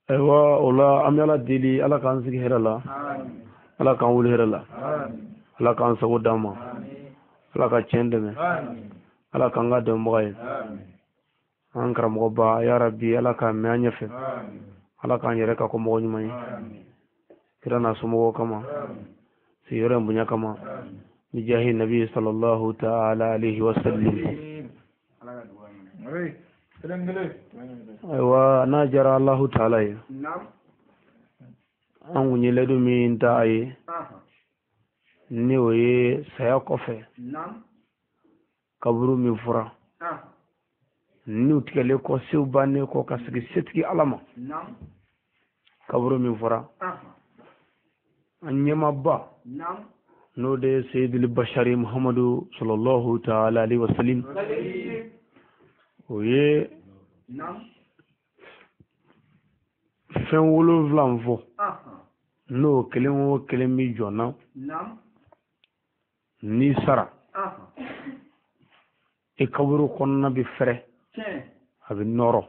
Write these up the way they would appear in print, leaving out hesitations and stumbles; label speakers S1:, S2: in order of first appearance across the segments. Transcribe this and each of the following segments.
S1: Aywa ola am yala deli ala kan sigi hera la ala kan wuli hera la ala kan sago dama ala ka cendeme ala kan ga dem boy an karamɔgɔ ba ya rabbi ala ka mɛ an ɲɛfɛ ala k'an yɛrɛ ka ko mɔgɔ ɲuman ye kira n'a somɔgɔw kama sigiyɔrɔ in bonya kama ni jahi nabi sallallahu ta'ala alaihi wa sallam aywa n'a jara allahu ta'ala ye an kun ye layidu min ta a ye ni o ye saya kɔfɛ kaburu min fɔra ni tigɛlen kɔ sew bannen kɔ ka sigi setigi ala ma kaburu min fɔra an ɲɛmaba n'o de ye seyidul bashari muhammadu sallallahu ta'ala alaihi wa sallam o ye fɛn 7 fɔ n'o kelen o kelen bi jɔna ni sara e kaburu kɔnɔna bi fɛrɛ a bɛ nɔrɔ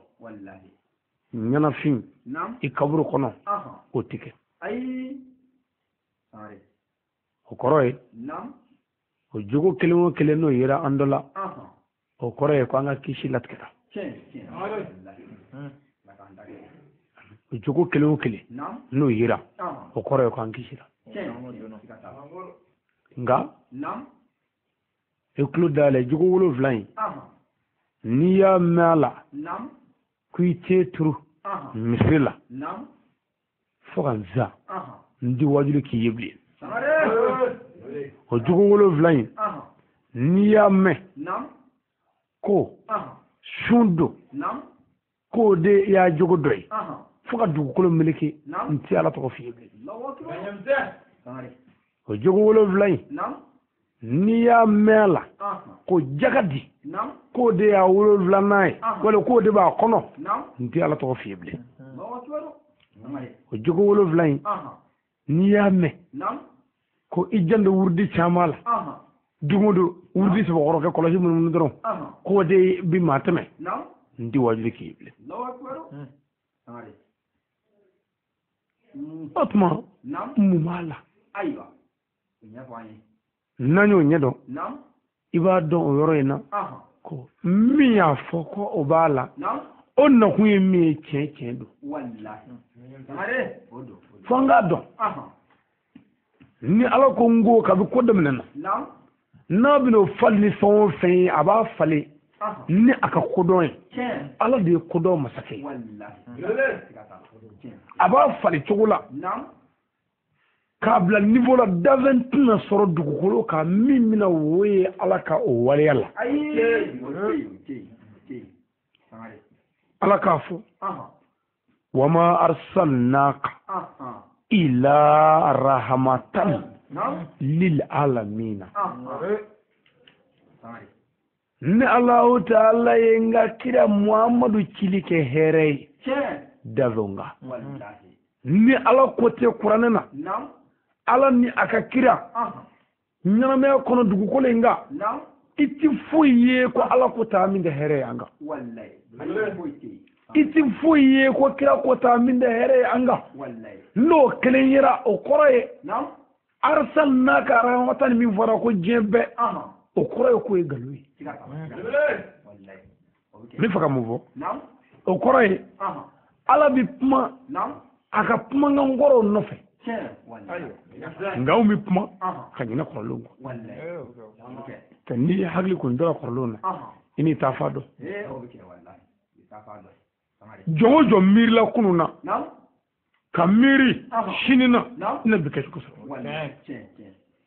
S1: ɲanafin i kaburu kɔnɔ o tigɛ o kɔrɔ ye o jogo kelen o kelen n'o yera an dɔ la o kɔrɔ ye ko an ka kisi latigɛra o jogo kelen o kelen n'o yera o kɔrɔ ye ko an kisira nka e tulo dayɛlɛ jogo 7 in n'i y'a mɛn a la ko i t'e turu misiri la fo ka n za n di wajulu k'i ye bilen o jogo 7 in n'i y'a mɛn ko sun don k'o de y'a jogo dɔ ye fo ka dugukolo meleke n tɛ ala tɔgɔ f'i ye bilen o jogo 7 in n'i y'a mɛn a la ko jagadi k'o de y'a 7nan ye wala k'o de b'a kɔnɔ n tɛ ala tɔgɔ f'i ye bilen o jogo 7 in n'i y'a mɛn ko i jando wurudi caman la don o don wurudi sabakɔrɔ kɛ kɔlɔsi munumunu dɔrɔn k'o de bi maa tɛmɛ n tɛ wajuli k'i ye bilen o tuma mun b'a la n'an y'o ɲɛdɔn i b'a dɔn o yɔrɔ in na ko min y'a fɔ ko o b'a la o nakun ye min ye tiɲɛ don fo an k'a dɔn ni ala ko n ko kabi ko daminɛna n'a bɛna o fali ni fɛn o fɛn ye a b'a falen ni a ka kodɔn ye ala de ye kodɔn masakɛ a b'a fali cogo la k'a bila niveau la dafɛn tɛna sɔrɔ dugukolo kan min bɛna o ye ala ka o waleya la ala k'a fɔ wa ma arsalnaka ila rahmatan lil alamina ni Allahu ta'ala ye n ka kira Muhammadu cili kɛ hɛrɛ ye dafɛnw kan ni ala ko tɛ kuranɛ na ala ni a ka kira ɲɛnamaya kɔnɔ dugukolo in kan i ti foyi ye ko ala ko taa min kɛ hɛrɛ ye an kan i ti foyi ye ko kira ko taa min kɛ hɛrɛ ye an kan n'o kelen yera o kɔrɔ ye arsalnaka rahmatan min fɔra ko diɲɛ bɛɛ o kɔrɔ ye k'o ye nkalon ye n bɛ fɛ ka mun fɔ o kɔrɔ ye ala bi kuma a ka kumakan kɔrɔw nɔfɛ nka anw bɛ kuma ka ɲinɛ kɔrɔlenw kɔ n'i ye hakili kɔni dɔra kɔrɔlenw na i n'i taa fa dɔn jɔn o jɔn miirila kunun na ka miiri sini na ne bɛ kɛ cogo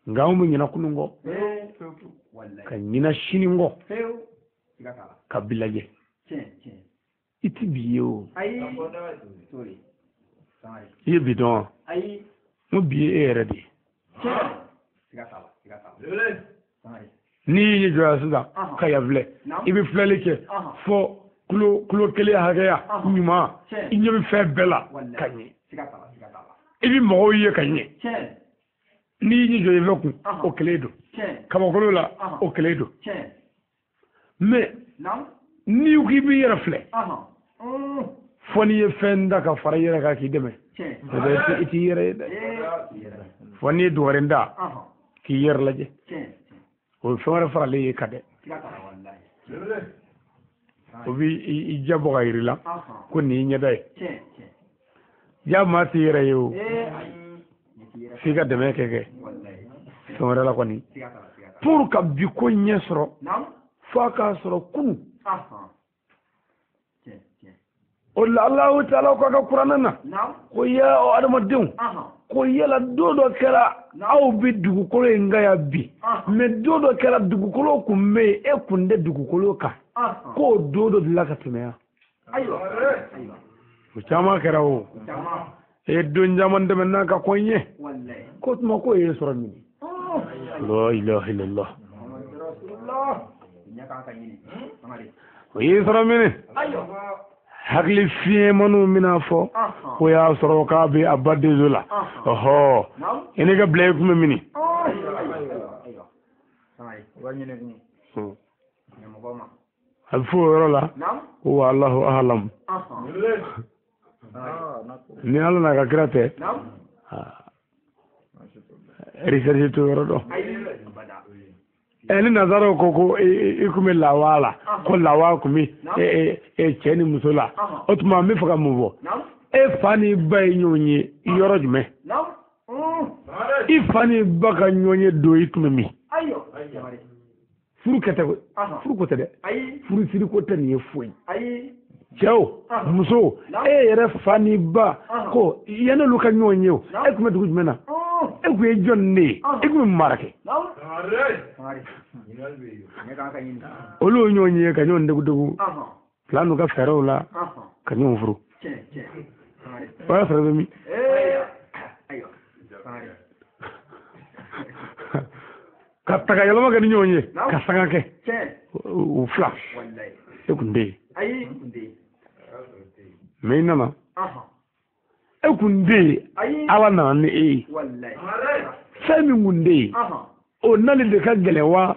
S1: nka anw bɛ ɲinɛ kunun kɔ ka ɲinɛ sini kɔ ka bi lajɛ i ti bi ye o i ye bi dɔn wa n bi ye e yɛrɛ de ye n'i y'i jɔya sisan ka yan filɛ i bɛ filɛli kɛ fɔ kulo kelen hakɛya ɲuman i ɲɛ bɛ fɛn bɛɛ la ka ɲɛ i bɛ mɔgɔw ye ka ɲɛ n'i y'i jɔ i fɛ kun o kelen don kabakolo la o kelen don mais n'i ko k'i b'i yɛrɛ filɛ foni ye fenda ka fara yere ka ki deme da iti yere foni duwarenda ki yer laje o fara fara le kade o bi i jabo gairila ko ni nyadai ya ma ti yere yo figa deme keke fara la koni pour ka bi ko nyesro fa ka soro kunu Allah ta'ala ko ka Qur'anana ko ya o adama din ko yela dodo kala aw bi dugukolo ngaya bi me dodo kala dugukolo ku me e kunde dugukolo ka ko dodo dilaka tumeya ayo ko chama kera o e don jaman de men ka konye wallahi ko tuma ko e soro min la ilaha illallah rasulullah nyaka ka yini amari ko e soro min ayo hakli fiye manu mina fo ko ya soro ka be abade zula oho ene ga blay kuma mini alfu rola wa Allahu a'lam ni ala na ga grate research to rodo eni nazaro koko ikume lawala ko lawa kumi cheni musula otuma mi faka mubo fani bay nyonyi yoro jume fani baka nyonyi do ikume mi ayo furu kete furu ko tede furu siri ko tan ye foi ciao muso yere fani ba ko yana luka nyonyi ikume dugu jumena ekuye jonne ekume marake olu nyonyi ka nyon dugu planu ka fero la ka nyon furu wala fere mi ka taga yalama ka nyonyi ka sanga ke u flash ekunde me nana ekunde ala na ni femi ngunde o nali de ka gelewa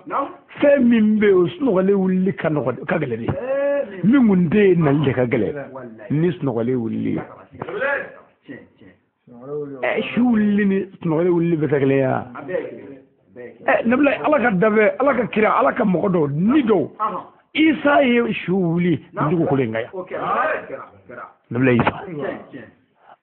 S1: femi mbe o snogale wulli ka no ka gele de mi ngunde nali de ka gele ni snogale wulli shulli ni snogale wulli be gele ya nabla ala ka dabe ala ka kira ala ka mogodo ni do isa ye shuli ndugo ko lengaya nabla isa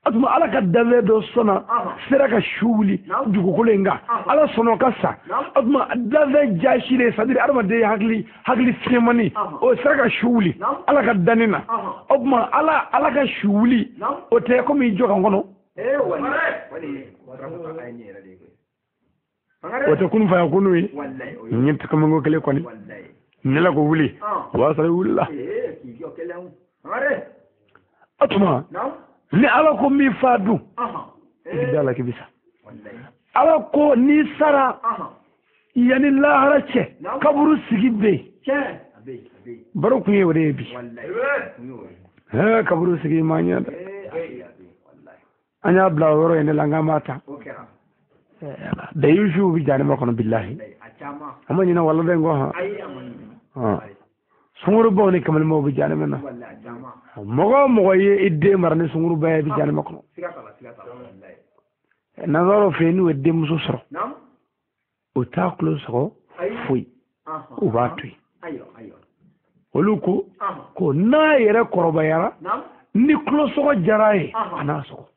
S1: atuma ala ka dabe do sona sera ka shuli ndugo ko lenga ala sono ka sa atuma dabe jashire sadiri arma de hagli semani o sera ka shuli ala ka danina atuma ala ka shuli o te ko mi joka ngono wata kun fa kunu yi nyinta kama ngo kele kwani nela ko wuli wa sare wulla atuma ni ala ko mi fadu idala ke bisa ala ko ni sara yani lahara ce kaburu sigibbe baro ku yewre bi ha kaburu sigi manya da anya bla woro ene langa mata da yushu bi jani makono billahi amma ni na walla de ngo ha sunguru bo ni kamal mo bi jani mena mogo ye idde marne sunguru ba bi jani makono nazaro feni wedde muso soro o taklo soro fui o batui oluko ko na yere koroba yara ni klo soro jaraye ana soro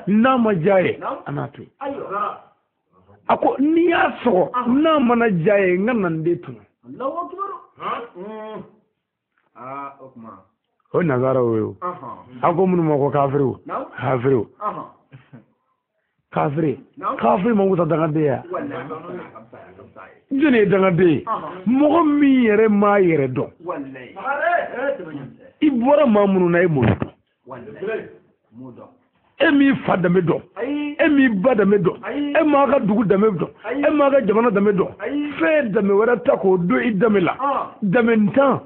S1: na majaye anatu ako ni aso na mana jaye nganan de tun Allahu akbar okma o nazara wo ako mun mo ko kafiru kafiri mo wuta daga de ya jene daga de mo mi yere ma yere do wallahi ibora mamunu na imo emi fa dame do emi ba dame do ema ga dugu dame do ema ga jamana dame do fe dame wara ta ko do idamela damentan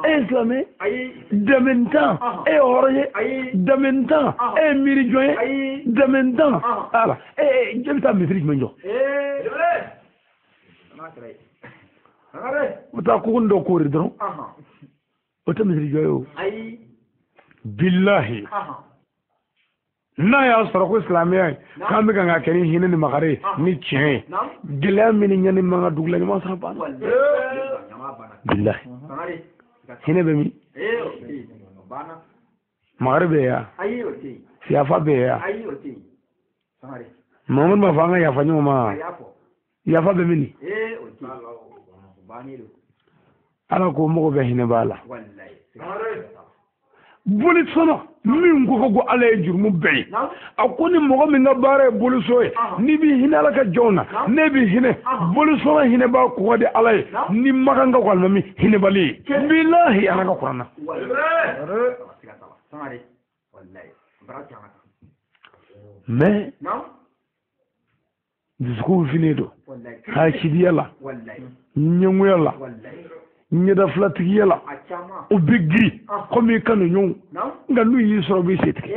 S1: islamé damentan e horoye damentan e miri joye damentan ala jebita misri menjo wata ko ndo ko ridron wata misri joyo billahi na ya sɔrɔ ko silamɛya k'an bɛ kan ka kɛ ni hinɛ ni makari ni tiɲɛ gɛlɛya min ni ɲani man ka dugu la ɲuman sɔrɔ banna billahi hinɛ bɛ min makari bɛ yan siyafa bɛ yan mamadu ma fɔ an ka yafa ɲɔgɔn ma yafa bɛ min ala ko mɔgɔ bɛ hinɛ b'a la boli sɔnɔ min ko ala ye jurumu bɛɛ ye a ko ni mɔgɔ min ka baara ye boliso ye ni b'i hinɛ ala ka jɔnw na ne b'i hinɛ bolisɔnɔ hinɛ b'a kɔgɔ di ala ye ni makan ka walima min hinɛbali ye bilahi ala ka kuranna mais dusukun fini don hasidiya la ɲɛngoya la ɲɛda filatigiya la o bɛ giri komi i kanu ɲɔgɔn nka n'u y'i sɔrɔ u b'i se tigɛ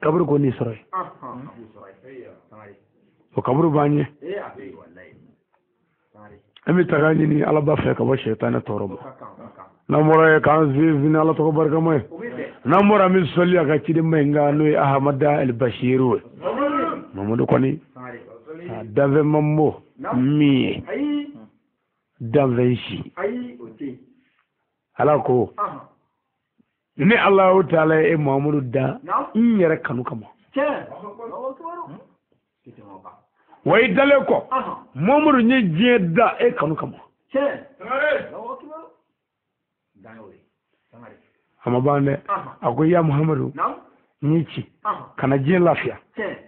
S1: kaburu ko n'i sɔrɔ ye o kaburu b'an ɲɛ an bɛ taga ɲini ala b'a fɛ ka bɔ sɛtanɛ tɔɔrɔ ma n'an bɔra ye k'an zini ala tɔgɔ barikama ye n'an bɔra an bɛ sɔli a ka ciden ma ye nka n'o ye ahamada el bashiru ye mamadu kɔni a danfɛn mambo min ye danfɛn si ala ko ni alahu taala ye mamadu da n yɛrɛ kanu kama wa i dalen kɔ mamadu ye diɲɛ da e kanu kama a ma ban dɛ a ko ya muhamadu n y'i ci kana diɲɛ lafiya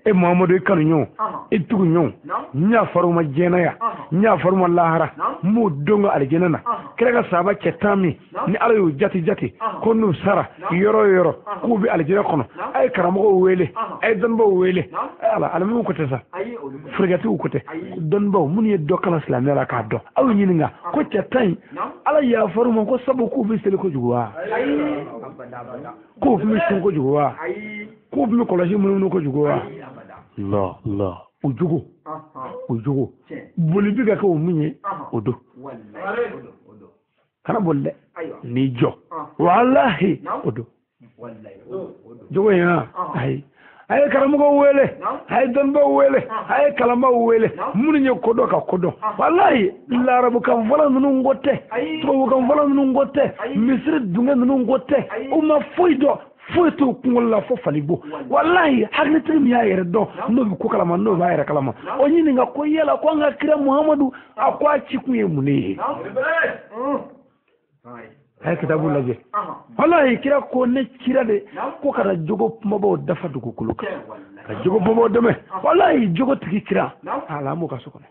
S1: e muhamadu i kanu ɲɔgɔn i tugu ɲɔgɔn n y'a far'u ma diɲɛnaya n y'a far'u ma lahara n b'o don ka alijɛnɛ na kira ka sahaba cɛ 10 min ni ala y'u jati ko n'u sara yɔrɔ o yɔrɔ k'u bɛ alijɛnɛ kɔnɔ a ye karamɔgɔw wele a ye dɔnnibaw wele ala alimuw ko tɛ sa furigatiw ko tɛ dɔnnibaw minnu ye dɔ kalan silamɛya la k'a dɔn aw ɲininka ko cɛ 10 in ala y'a far'u ma ko sabu k'u bɛ seli kojugu wa k'u bɛ sun kojugu wa k'u bɛ kɔlɔsi munumunu kojugu wa la o jogo boli bi ka kɛ o min ye o don kana boli dɛ n'i jɔ walahi o don jogo in ayi a ye karamɔgɔw wele a ye dɔnnibaw wele a ye kalanbaw wele minnu ye kodɔn ka kodɔn walahi larabukan fɔla ninnu ko tɛ tubabukan fɔla ninnu ko tɛ misiri dungɛ ninnu ko tɛ u ma foyi dɔn foyi t'u kunkolo la fo falibo walahi hakilitigi min y'a yɛrɛ dɔn n'o bɛ ko kalama n'o b'a yɛrɛ kalama o ɲininka ko yala ko an ka kira muhamadu a ko a ci kun ye mun de ye a ye kitabu lajɛ walahi kira ko ne cira de ko ka na jogo kumabaw dafa dugukolo kan ka jogo kumabaw dɛmɛ walahi jogotigi kira ala an b'o ka so kɔnɔ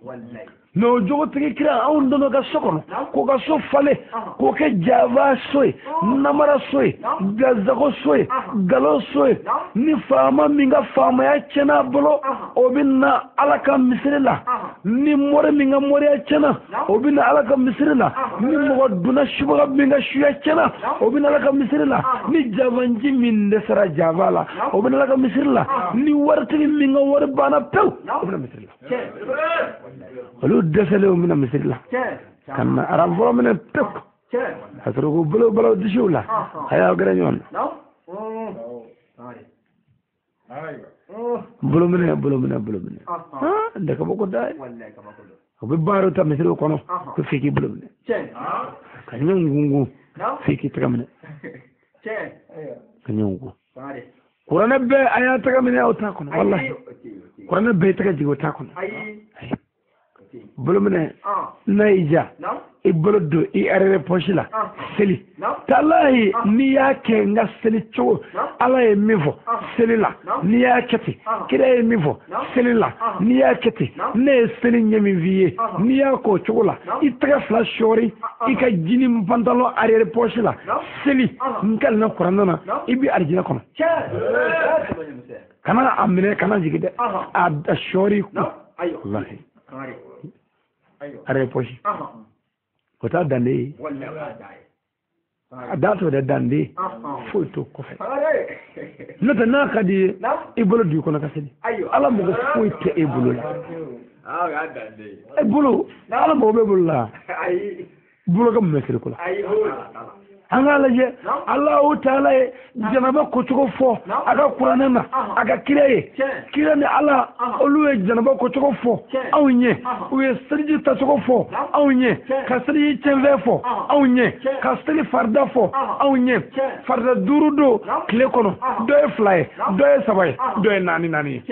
S1: mais o jogotigi kira anw donna ka so kɔnɔ k'o ka so falen k'o kɛ jaba so ye namara so ye gazago so ye galo so ye ni faama min ka faamaya tiɲɛna a bolo o bɛ na ala ka misiri la ni mɔri min ka mɔriya tiɲɛna o bɛ na ala ka misiri la ni mɔgɔ donna subaga min ka suya tiɲɛna o bɛ na ala ka misiri la ni jabanji min dɛsɛra jaba la o bɛ na ala ka misiri la ni waritigi min ka wari banna pewu o bɛ na misiri la olu dɛsɛlen o bɛ na misiri la ka na aranfɔlɔ minɛ pewu a sɔrɔ ko bolo disiw la a y'aw gɛrɛ ɲɔgɔn na bolo minɛ n tɛ kabako da ye o bɛ baaraw ta misiriw kɔnɔ ko f'i k'i bolo minɛ ka ɲɛ ŋungun f'i k'i tɛgɛ minɛ ka ɲɛ ŋungun kuranɛ bɛɛ a y'a tɛgɛ minɛ o t'a kɔnɔ walahi kuranɛ bɛɛ i tɛgɛ jigin o t'a kɔnɔ bolo minɛ n'a y'i ja i bolo don i arɛrɛ pɔsi la seli talahi n'i y'a kɛ n ka seli cogo ala ye min fɔ seli la n'i y'a kɛ ten kira ye min fɔ seli la n'i y'a kɛ ten ne ye seli ɲɛ min f'i ye n'i y'a k'o cogo la i tɛgɛ fila sɔɔri i ka jini pantalon arɛrɛ pɔsi la seli n kalina kuranɛ na i bɛ alijinɛ kɔnɔ kana a minɛ kana jigin dɛ a sɔɔri kun walahi arɛrɛ pɔsi o t'a dande ye a da to dɛ dande foyi t'o kɔfɛ n'o tɛ n'a ka di ye i bolo don i kɔnɔ ka seli ala mɔgɔ foyi tɛ e bolo la e bolo ala mɔgɔ b'e bolo la buloga mesri kula anga laje Allah ta'ala janaba ko tugo fo aga qur'anana aga kireye kirane Allah oluwe janaba ko tugo fo awnye uye sirji ta tugo fo awnye kasri chenve fo awnye kasri farda fo awnye farda durudo kle kono do fly do sabay do nani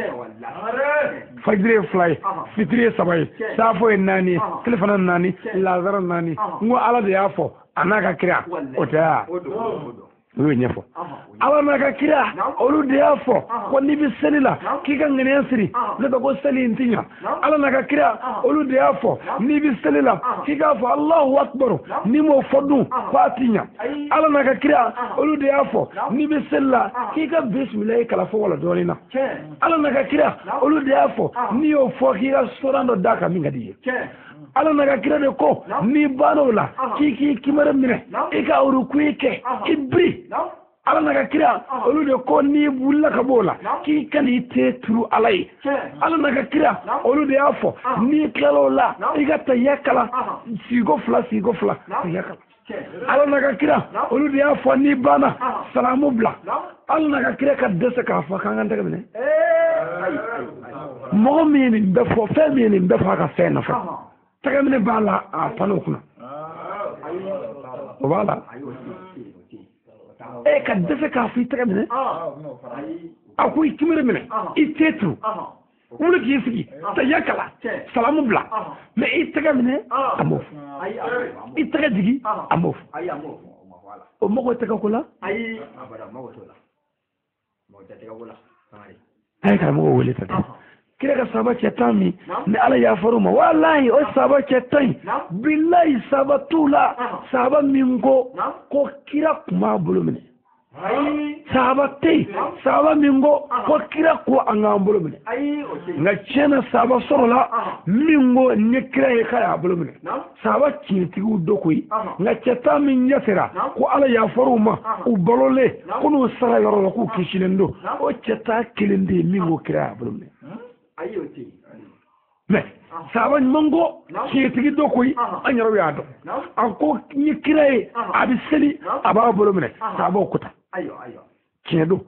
S1: fajre fly fitri sabay safo nani telefona nani lazara nani ngo ala de yafo anaka kira ota we nyefo ala naka kira olu de yafo ko ni bi selila kika ngene asiri le ko seli intinya ala naka kira olu de yafo ni bi selila kika fa Allahu akbar ni mo fodu fatinya ala naka kira olu de yafo ni bi selila kika bismillah kala fo wala dolina ala naka kira olu de yafo ni yo fo kika sorando daka mingadi ala naga kira de ko ni bano la kiki kimare mire ika urukuike ibri ala naga kira olu de ko ni bulla kabola ki kan ite turu alai ala naga kira olu de afo ni klalo la ika tayakala sigo fla tayakala ala naga kira olu de afo ni bana salamu bla ala naga kira ka desa ka fa kan daga ne mo mi ni be fo fe mi ni be fa ka fe na fa tagamne bala a panokuna wala e ka defe ka fi tagamne aku ikimere mene itetu wala ki sigi tayakala salamu bla me itagamne amof itagajigi amof o moko takakula ay ka mo wele tata kira ka saba cetami ne ala ya faruma wallahi o saba cetai billahi saba tula saba mingo ko kira kuma bulumine saba tei saba mingo ko kira ko anga bulumine nga chena saba sorola mingo ne kira e kaya bulumine saba cinti u dokui nga cetami nyasera ko ala ya faruma u bolole ko no sara yoro ko kishilendo o ceta kilinde mingo kira bulumine mais saba mango ci tigi do koy anyaro yaado anko ni kiraye abi seli aba bolo mene saba okuta cedo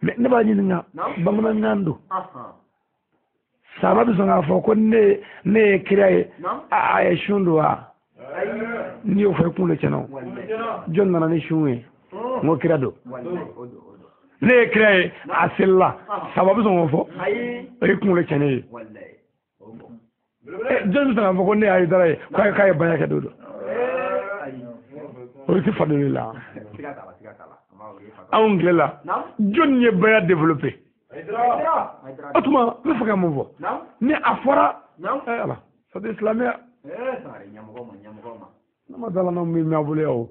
S1: mais ne ba ni nga bangna ngando saba bi songa fo ko ne kiraye a shundwa ni o fa kunle ceno jonna na ni shuwe mo kirado ne kiraye asilla sababu songo fo e kunle cene jonne tan fo ko ne ay dara kay banya ka dodo o ti fadulila angela jonne baya développer atuma me faka mo fo ne afora ala ça de islamia nama dala no mi mabule o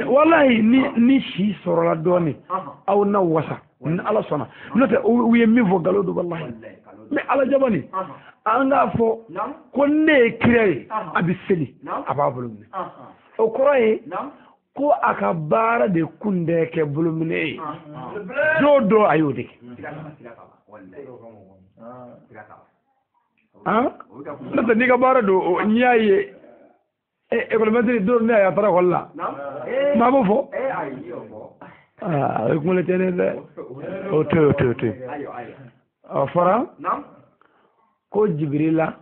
S1: wallahi ni shi sorola doni aw na wasa ala sona note wiye mi fo galodo wallahi mais ala jabani anga fo ko ne kirey abiseli ababulumne o koroye ko aka bara de kunde ke bulumne do ayode nata ni ka bara do nyaaye e ko medri do ne ya tara walla ma bo fo ko le tene de o to fara ko jibrila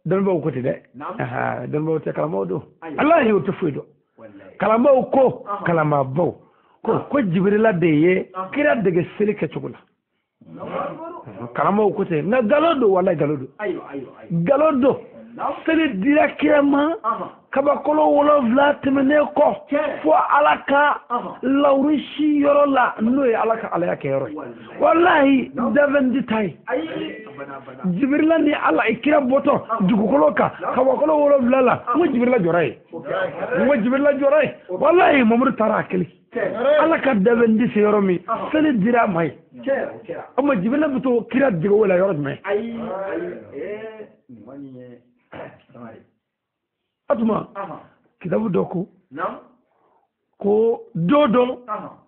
S1: dan ba ko tide dan ba te kala mawdo allah yo to fuido kala maw ko kala ma bo ko jibrila de ye kira daga silike chukula kala maw ko te na galodo wala galodo sele directement kaba kolo wolo vla temene ko fo alaka lawrishi yoro la noy alaka ala ke yoro wallahi daven ditay jibrila ni ala ikira boto dugu kolo ka kaba kolo wolo vla la mo jibrila joray wallahi momru tarakeli alaka daven di yoro mi sele dira may amma jibrila boto kira digo wala yoro me atuma kitabu doku ko dodo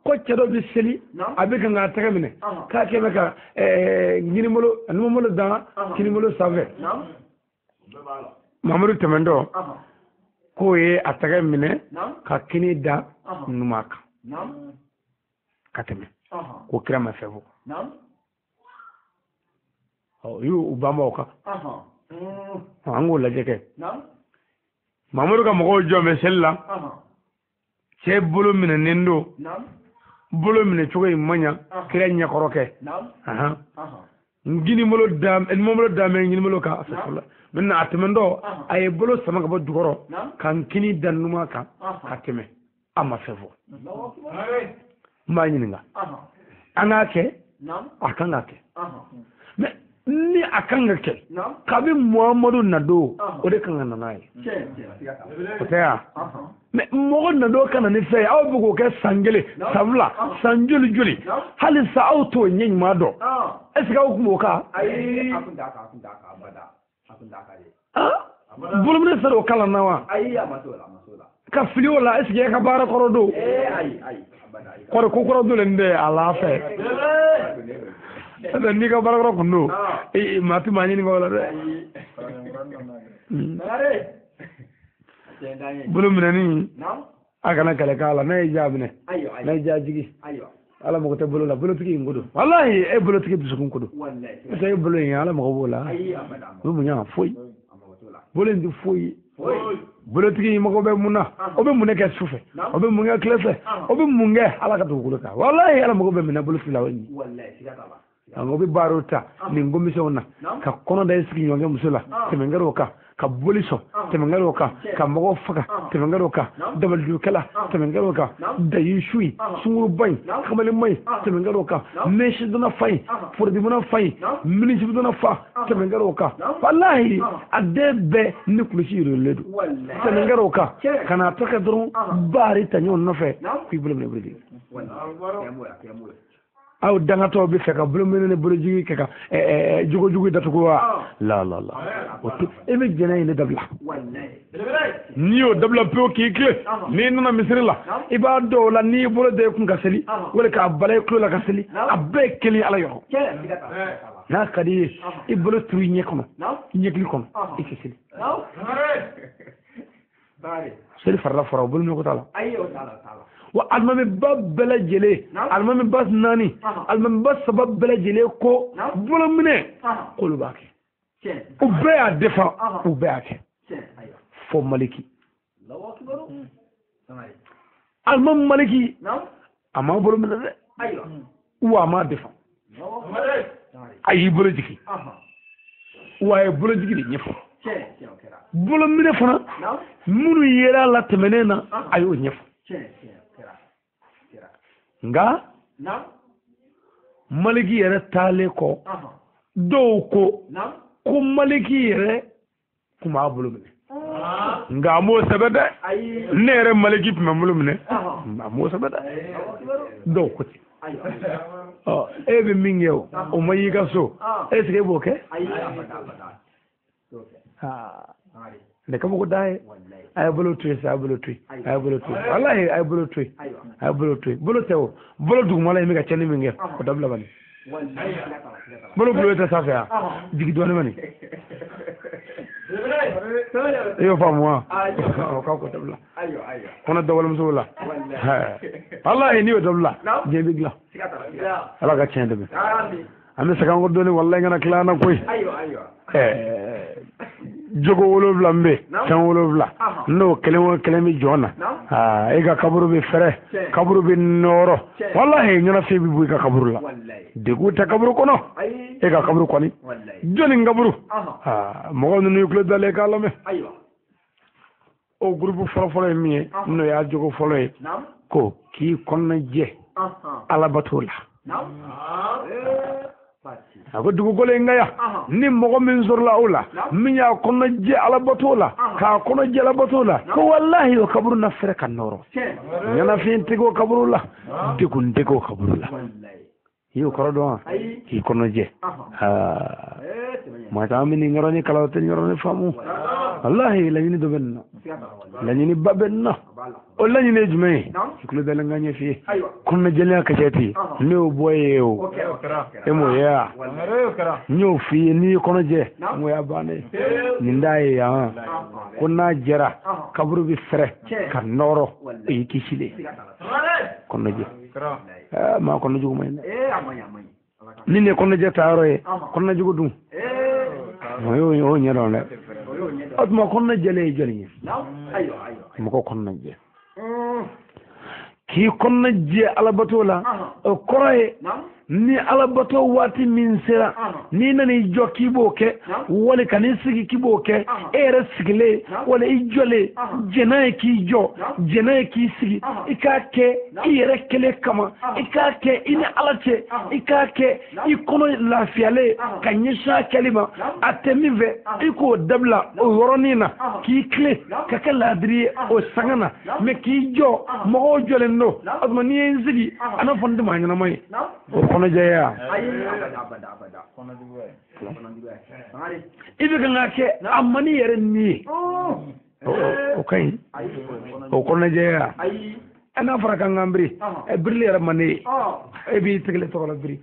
S1: ko cedo bi seli abika nga tagamine ka kebe ka nginimolo anumolo da kinimolo save mamadou temendo ko ye a tɛgɛ minɛ ka kini da numan kan ka tɛmɛ ko kira ma fɛn fɔ y'u banbaw kan an k'o lajɛ kɛ Mamadu ka mɔgɔw jɔ bɛ seli la cɛ bolo minɛnen don bolo minɛ cogo in man ɲa kira ɲɛkɔrɔ kɛ ngini bolo dame ngini bolo ka asafula minna atmendo ay bolo sama ka dugoro kan kini dan numa kan ateme ama fefo ma nyininga anga ke akanga ke me ni akanga ke kabi Muhammadu nado o de kan na nayi oteya me mo nado kan ni fe aw bugo ke sangele sabla sanjuli juli halisa auto nyin ma do est-ce que vous moka ay akunda abada akunda kale bulumne sero kala nawa ay amasola ka fili wala est-ce que ka bara korodo ay abada koro ko korodo lende ala fe ada ni ka bara korodo no mati mani ni wala de bulumne ni agana kale kala na ijabne na ijajigi ala mo ko te bolo la bolo tigi ngodo wallahi e bolo tigi bisu kun kodo wallahi te bolo yin ala mo ko bola bu mu nya foyi bolo ndi foyi bolo tigi mo ko be munna o be munne ke sufe o be munga klese o be munge ala ka to ko ka wallahi ala mo ko be minna bolo tigi la wani wallahi sigata ba ngo be barota ni ngomi sewna ka kono day sigi nyonge musula te mengaro ka boliso te mengaro ka mo faka te mengaro dabal du kala te mengaro da yishui sunguru bay kamale may te mengaro meshi duna fay for di mona fay minisi duna fa te mengaro wallahi adebe ni kulisi ledu te mengaro kana taka drum bari tanyo no fe ku bulum ne budi wallahi aw dangato bi feka bulum ne bulu jigi keka jugo datu ko la otu e be jena ine dabla wallahi niyo dabla po ki ni nana misri la iba do la ni bolo de kun kaseli wala ka balay ko la kaseli abbe keli ala yo na kadi ibolo tuwi ñekono ñekli kono ikeseli bare sel farla fara bulu ñoko tala ayo tala wa almami babbala jele almami bas nani almami bas sabab bala jele ko bolo mine qulu baki ubbe a defa ubbe ake fo maliki Allahu akbar almam maliki amma bolo mine de ayo wa ma defa ayi bolo jiki wa bolo jiki de ñefo bolo mine fana munu yera la temenena ayo ñefo nga maliki yɛrɛ taale kɔ dɔw ko ko maliki yɛrɛ kun b'a bolo minɛ nga a m'o sɛbɛ dɛ ne yɛrɛ maliki tun bɛ n bolo minɛ a m'o sɛbɛ dɛ dɔw ko ten e bɛ min kɛ o ma y'i ka so est ce que e b'o kɛ ne kama ko daye ay bolo tuy sa bolo tuy wallahi ay bolo tuy bolo tew bolo dugumala mi ga chenni mi nge ko dabla bani bolo ta safa digi do mani yo fa moi o ka ko dabla ayo kono dawal musula wallahi ni dabla je bigla ala ga chende be ami saka ngordo ni wallahi ngana klana koy ayo jogo wolowula mbe tan wolowula no kelemi jona e ga kaburu be fere kaburu be noro wallahi nyana fe bi buy ka kaburu la de ko ta kaburu kono e ga kaburu koni joni ngaburu mo no nuclear dale ka lame o groupe folo mi no ya jogo folo ko ki konna je ala batula ako dugu gole ngaya ni mogo min zorla ula min ya kono je ala batola ka kono je ala batola ko wallahi o kaburu na fere kan noro nyana fin tigo kaburu la dego kaburu la yo korodo ki kono je ma ta min ngaro ni kala te ngaro ni famu wallahi la ni do ben lañini babbenna o lañine jume ikulu dalanganye fi kunna jela kajeti ne o boye o e mo ya nyo fi ni kono je mo ya bane ni ndaye ya kunna jera kaburu bi fere ka noro e kishile kono je ma kono jugo may ni ne kono je taaro e kono jugo dum o nyaro le atma kono jele jeli mo ko kono je ki kono je alabatola koroye ni alabato wati min sera ni nani jokki boke wala kani sigi kiboke era sigile wala ijole jenaye ki jo jenaye ki sigi ikake ire kele kama ikake ina alache ikake ikono lafiale kanyesha kalima atemive iko dabla o yoronina ki kle kakala adri o sangana me ki jo mo jole no azma ni sigi ana fonde manyana mai kono jaya ibe kan ke amani yere ni o kai o kono jaya ana fara kan ngambri e birli yere mani e bi tegle to la bri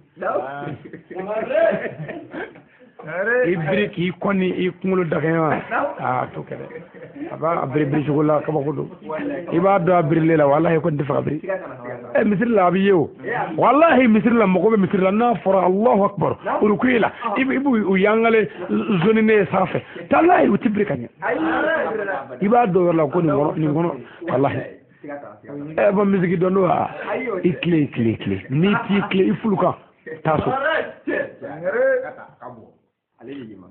S1: ibri ki koni i kungulu dagaya to kede aba abri bri jogola kaba kodo iba do abri lela wallahi ko defa abri e misir la biyo wallahi misir la mako be misir la na fara allahu akbar urukila ibu uyangale zonine safe tallahi utibri kanya iba do la ko ni ngono wallahi e ba misigi do no ikle ni ti ikle ifuluka taso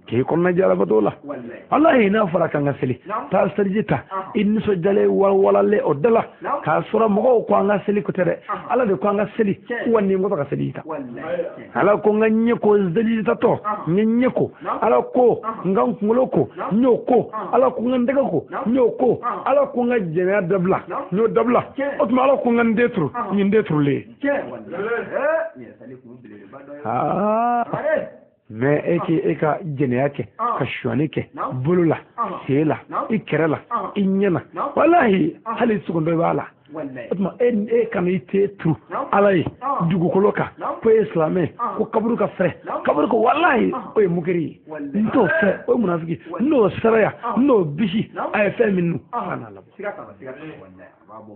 S1: ke konna jala batola wallahi na fara kan ngaseli ta sarjita in so jale wala le odala ka sura mo ko ngaseli ko tere ala de ko ngaseli wonni ngo ka selita ala ko nganye ko zelita to nyenye ko ala ko ngan ngoloko nyoko ala ko ngandega ko nyoko ala ko ngajena dabla no dabla otma ala ko ngandetru nyin detru le mais eka jene yake ka shwani ke bulula sela ikrela inyana wallahi hali sugondo bala atma kan ite tru alay dugu koloka po islamé ko kaburu ka fre kaburu ko wallahi o mukeri nto fe o munafiki no saraya no bishi ay fe minnu ana la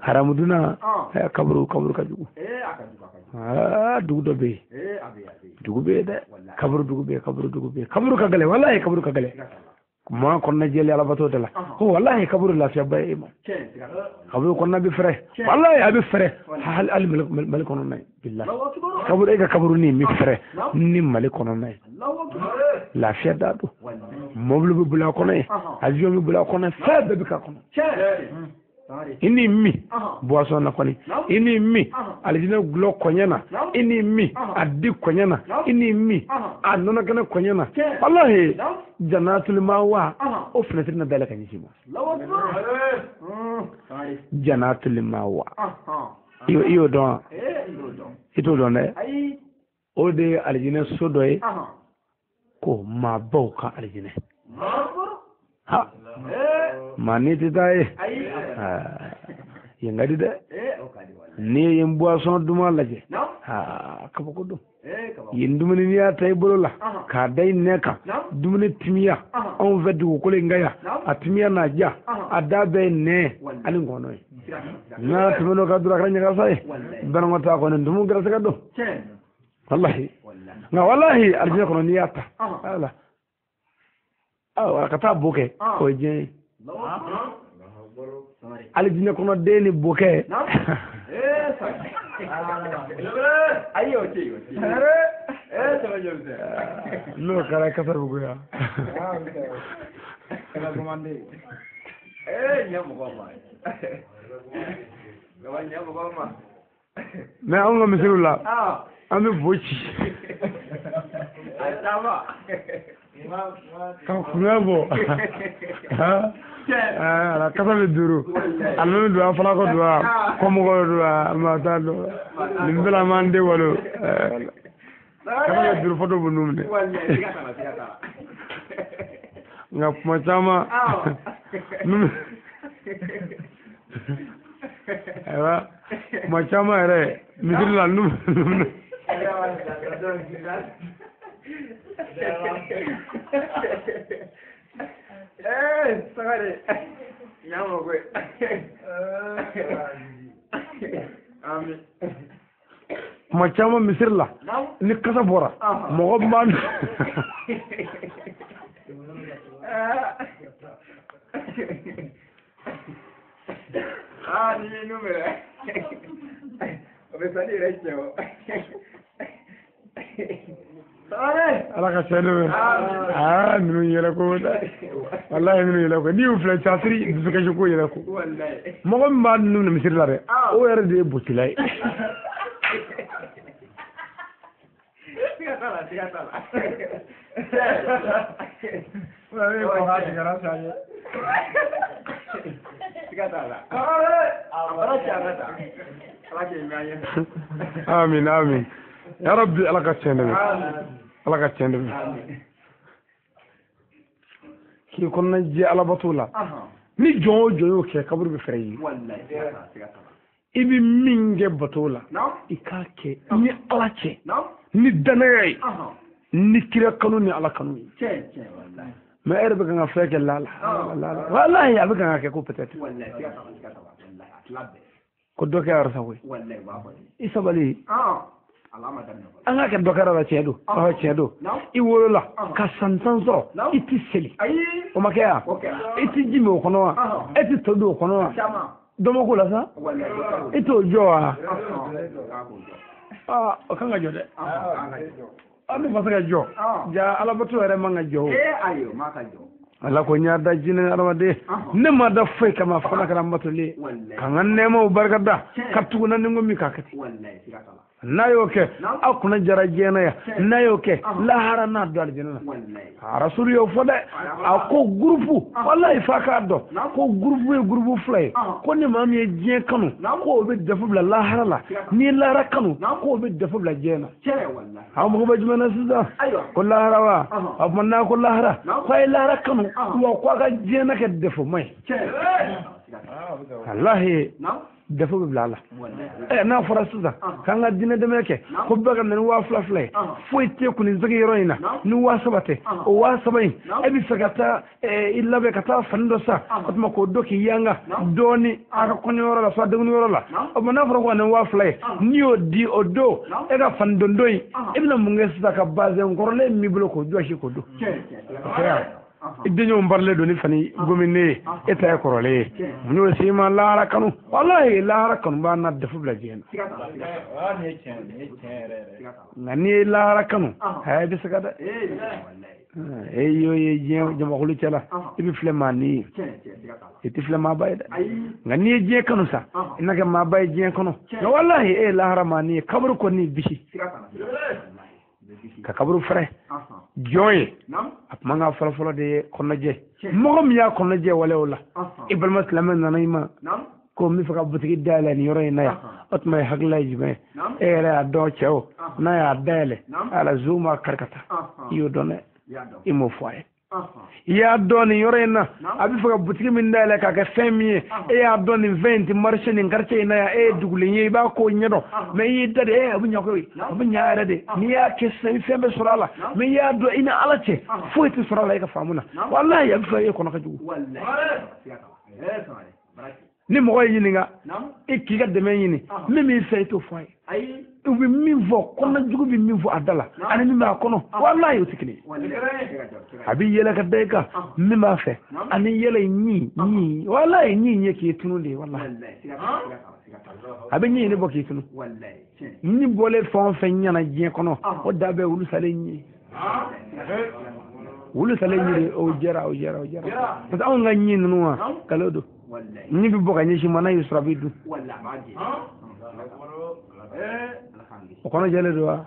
S1: haramuduna kaburu ka dugu dugu do be dugu be de kaburu dugu be kaburu ka gale wallahi kaburu ka gale ma konna jeli ala bato de la ko wallahi kaburu la fi bay mo kaburu konna bi fere wallahi abi fere hal al malik kono nay billahi kaburu e kaburu ni mi fere ni malik kono nay la fi da do moblu bi bula kono avion bi bula kono fa be ka kono ini mi boisson na koni ini mi aljina glo konyana ini mi addi konyana ini mi anona kana konyana wallahi jannatul mawa o fnetina dalaka nyimo jannatul mawa iyo don ito don o de aljina sodoy ko ma bawka aljina ha mani titaye yengadi de ni yem boisson duma laje ha kaba ko dum yin dumani ni tay bolola ka day neka dumani timiya on veddu ko le ngaya atimiya na ja adabe ne ali ngono na tumeno ka dura kanya ka sai bango ta ko ne dumu grasa ka do wallahi na wallahi aljina ko ni yata ala kata boke ko je aljina kono deni boke ayo ti no kala kata boke ya kala komande nyamu ko ma nyamu ko ma mais on nga misilula ami bochi atama kan kunabo la kasa be duru alme do afala ko do ko mo ko do ma ta do limbela mande walo kasa be duru foto bu numne nga kuma chama aiwa ma chama yɛrɛ misiri la nu
S2: sagare nyamo ko amin
S1: ma chama misiri la ni kasa bɔra mɔgɔ man
S2: ni numero obe sali recho
S1: ala ka sɛnɛ bɛ ninnu yɛlɛ ko da wallahi ninnu yɛlɛ ko n'i y'u filɛ casiri dusukasi ko yɛlɛ ko mɔgɔ min b'a ninnu misiri la dɛ o yɛrɛ de ye botila ye amin amin ya rabbi ala ka sɛnɛ bɛ ala ka sɛnɛ bɛ k'i kɔnɔna jɛ alabato la ni jɔn o jɔn y'o kɛ kaburu bɛ fɛrɛ ye i bɛ min kɛ bato la i k'a kɛ ni ala cɛ ni danaya ye ni kira kanu ni ala kanu ye mais e yɛrɛ bɛ kan ka fɛn kɛ lala walahi a bɛ kan ka kɛ ko peut-être ko dɔ kɛ arasa koyi i sabali an ka kɛ dɔ kɛra la tiɲɛ don tiɲɛ don i wolola ka san 10 sɔrɔ i tɛ seli o ma kɛ yan i tɛ ji min o kɔnɔ wa e tɛ to don o kɔnɔ wa dɔ ma k'o la sa i t'o jɔ wa o kan ka jɔ dɛ an bɛ fasa ka jɔ ja alabato yɛrɛ man ka jɔ ala ko n y'a da jinɛ adamaden ne ma da foyi kama fana kɛra n batolen ka n ka nɛɛmaw barika da ka tugu na ni n ko min k'a kɛ ten n'a y'o kɛ aw kunna jara diɲɛ ya n'a y'o kɛ lahara n'a don alijinɛ na rasulu y'o fɔ dɛ a ko gurupu wallahi fa k'a dɔn ko gurupu ye gurupu fila ye ko ni maa min ye diɲɛ kanu ko o bɛ dɛfu bila lahara la n'i ye lahara kanu ko o bɛ dɛfu bila diɲɛ na aw mago bɛ jumɛn na sisan ko lahara wa a tuma n'a ko lahara ko a ye lahara kanu wa ko a ka diɲɛ na kɛ dɛfu ma ye wallahi dɛfu bɛ bila a la n'a fɔra sisan k'an ka diinɛ dɛmɛ kɛ ko bɛɛ ka na ni 2000 ye foyi tɛ kun nin segi yɔrɔ in na ni 3000 tɛ o 3000 in e bɛ fɛ ka taa i labɛn ka taa fani dɔ san o tuma k'o dɔ k'i yanga dɔɔni a ka kɔɲɔyɔrɔ la soit denkundiyɔrɔ la o tuma n'a fɔra ko ka na ni 2000 ye n'i y'o di o don e ka fani dondon in e bɛna mun kɛ sisan ka bazɛn kɔrɔlen min b'i bolo k'o jɔsi k'o don i denɲɛw barilen don ni fani gominen ye e ta ye kɔrɔlen ye mun y'o se i ma lahara kanu wallahi lahara kanu b'a na dɛfu bila diɲɛ na nka n'i ye lahara kanu i bɛ se ka dɛ e y'o ye diɲɛ jamakulu cɛla i bɛ filɛ maa ni ye i tɛ filɛ maaba ye dɛ nka n'i ye diɲɛ kanu sa i na kɛ maaba ye diɲɛ kɔnɔ nka wallahi e ye lahara maa ni ye kaburu kɔni bisi ka kaburu fɛrɛ jɔn ye a tuma ka fɔlɔfɔlɔ de ye kɔnɔjɛ mɔgɔ min y'a kɔnɔjɛ wale o la i balima silamɛ nana i ma ko n bɛ fɛ ka butigi dayɛlɛ nin yɔrɔ in na yan o tuma ye hakilila ye jumɛn e yɛrɛ y'a dɔn cɛ o n'a y'a dayɛlɛ ala zo ma kari ka taa i y'o dɔn dɛ i m'o fɔ a ye i y'a dɔn nin yɔrɔ in na a bɛ fɛ ka butigi min dayɛlɛ k'a kɛ fɛn min ye e y'a dɔn nin fɛn in tɛ marise nin quartier in na yan e ye dugulen ye i b'a k'o ɲɛdɔn mais i y'i da de a bɛ ɲa koyi a bɛ ɲa yɛrɛ de n'i y'a kɛ sisan i fɛn bɛ sɔrɔ a la mais i y'a dɔn i ni ala cɛ foyi tɛ sɔrɔ a la e ka faamu na wallahi a bɛ fɛ e kɔnɔ ka jugu ni mɔgɔ ye ɲininka i k'i ka dɛmɛ ɲini min b'i fɛ i t'o fɔ a ye u bɛ min fɔ kɔnɔjugu bɛ min fɔ a da la ani min b'a kɔnɔ wallahi o tɛ kelen ye a bɛ yɛlɛ ka da i kan min b'a fɛ ani yɛlɛ ɲi wallahi ɲi ɲɛ k'i tunu de ye wallahi a bɛ ɲi ne bɔ k'i tunu ni bɔlen fɛn o fɛn ɲɛna diɲɛ kɔnɔ o da bɛ wulu salen ɲi wulu salen ɲi o jɛra parce que anw ka ɲi ninnu wa kalo don ni bɛ bɔ ka ɲɛsin ma n'a y'i sɔrɔ a b'i dun o kɔnɔ jɛlen don wa